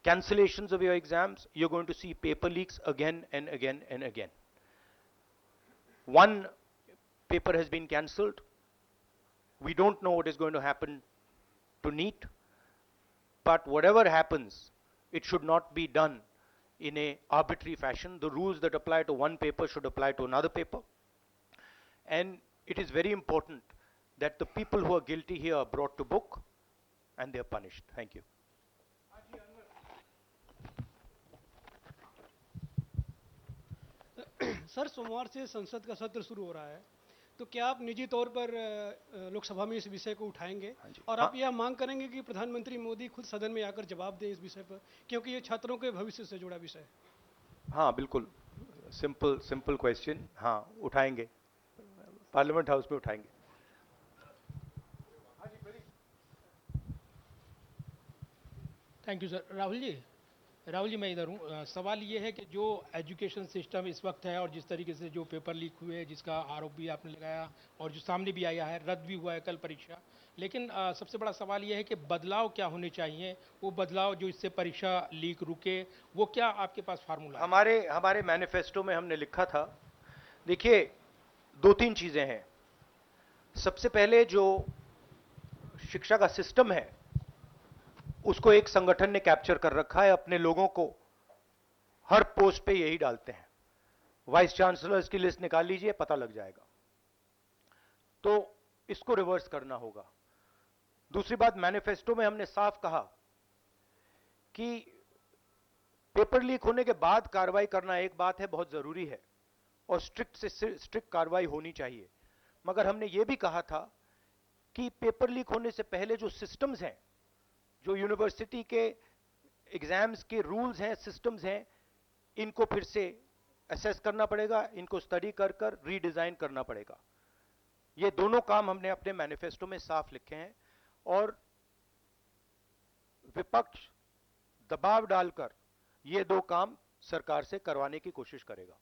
cancellations of your exams, you're going to see paper leaks again and again and again. One paper has been cancelled. We don't know what is going to happen to NEET, but whatever happens, it should not be done in a arbitrary fashion. The rules that apply to one paper should apply to another paper. And it is very important that the people who are guilty here are brought to book and they are punished. Thank you. Sir, सोमवार से संसद का सत्र शुरू हो रहा है, तो क्या आप निजी तौर पर लोकसभा में इस विषय को उठाएंगे और आप यह मांग करेंगे कि प्रधानमंत्री मोदी खुद सदन में आकर जवाब दें इस विषय पर, क्योंकि ये छात्रों के भविष्य से जुड़ा विषय है? हाँ, बिल्कुल, सिंपल क्वेश्चन, हाँ उठाएंगे, पार्लियामेंट हाउस में उठाएंगे. Thank you sir. Rahul ji मैं इधर हूँ. सवाल ये है कि जो एजुकेशन सिस्टम इस वक्त है और जिस तरीके से जो पेपर लीक हुए, जिसका आरोप भी आपने लगाया और जो सामने भी आया है, रद्द भी हुआ है कल परीक्षा, लेकिन सबसे बड़ा सवाल ये है कि बदलाव क्या होने चाहिए, वो बदलाव जो इससे परीक्षा लीक रुके, वो क्या आपके पास फार्मूला है? हमारे मैनिफेस्टो में हमने लिखा था, देखिए 2-3 चीजें हैं. सबसे पहले जो शिक्षा का सिस्टम है उसको एक संगठन ने कैप्चर कर रखा है, अपने लोगों को हर पोस्ट पे यही डालते हैं. वाइस चांसलर्स की लिस्ट निकाल लीजिए, पता लग जाएगा. तो इसको रिवर्स करना होगा. दूसरी बात, मैनिफेस्टो में हमने साफ कहा कि पेपर लीक होने के बाद कार्रवाई करना एक बात है, बहुत जरूरी है और स्ट्रिक्ट से स्ट्रिक्ट कार्रवाई होनी चाहिए, मगर हमने यह भी कहा था कि पेपर लीक होने से पहले जो सिस्टम्स हैं, जो यूनिवर्सिटी के एग्जाम्स के रूल्स हैं, सिस्टम्स हैं, इनको फिर से असेस करना पड़ेगा, इनको स्टडी कर कर रीडिजाइन करना पड़ेगा. ये दोनों काम हमने अपने मैनिफेस्टो में साफ लिखे हैं और विपक्ष दबाव डालकर ये दो काम सरकार से करवाने की कोशिश करेगा.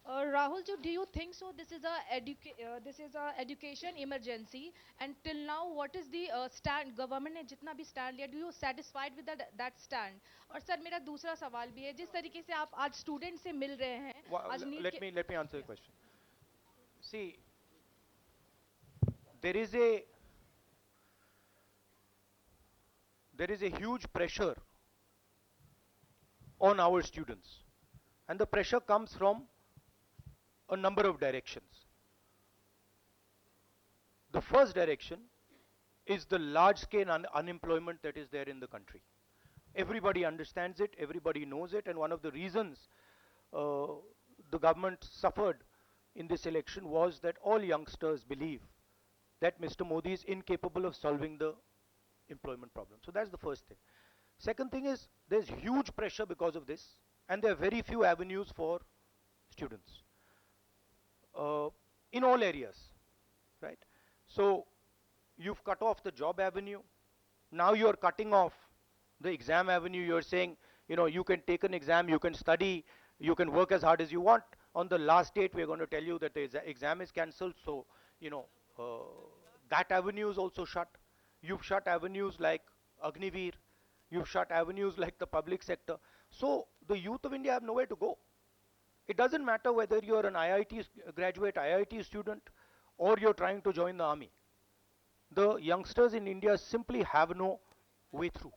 Rahul, do you think so? This is a education emergency, and till now, what is the stand? Government ने जितना भी stand लिया, do you satisfied with that stand? और सर मेरा दूसरा सवाल भी है, जिस तरीके से आप आज स्टूडेंट से मिल रहे हैं, आज let me answer the question. See, there is a huge pressure on our students, and the pressure comes from a number of directions. The first direction is the large scale unemployment that is there in the country. Everybody understands it, everybody knows it, and one of the reasons the government suffered in this election was that all youngsters believe that Mr. Modi is incapable of solving the employment problem. So that's the first thing. Second thing is there's huge pressure because of this, and there are very few avenues for students in all areas, right? So you've cut off the job avenue. Now you're cutting off the exam avenue. You're saying, you can take an exam, you can study, you can work as hard as you want. On the last date, we're going to tell you that the exam is cancelled. So, that avenue is also shut. You've shut avenues like Agniveer. You've shut avenues like the public sector. So the youth of India have nowhere to go. It doesn't matter whether you're an IIT graduate, IIT student, or you're trying to join the army. The youngsters in India simply have no way through.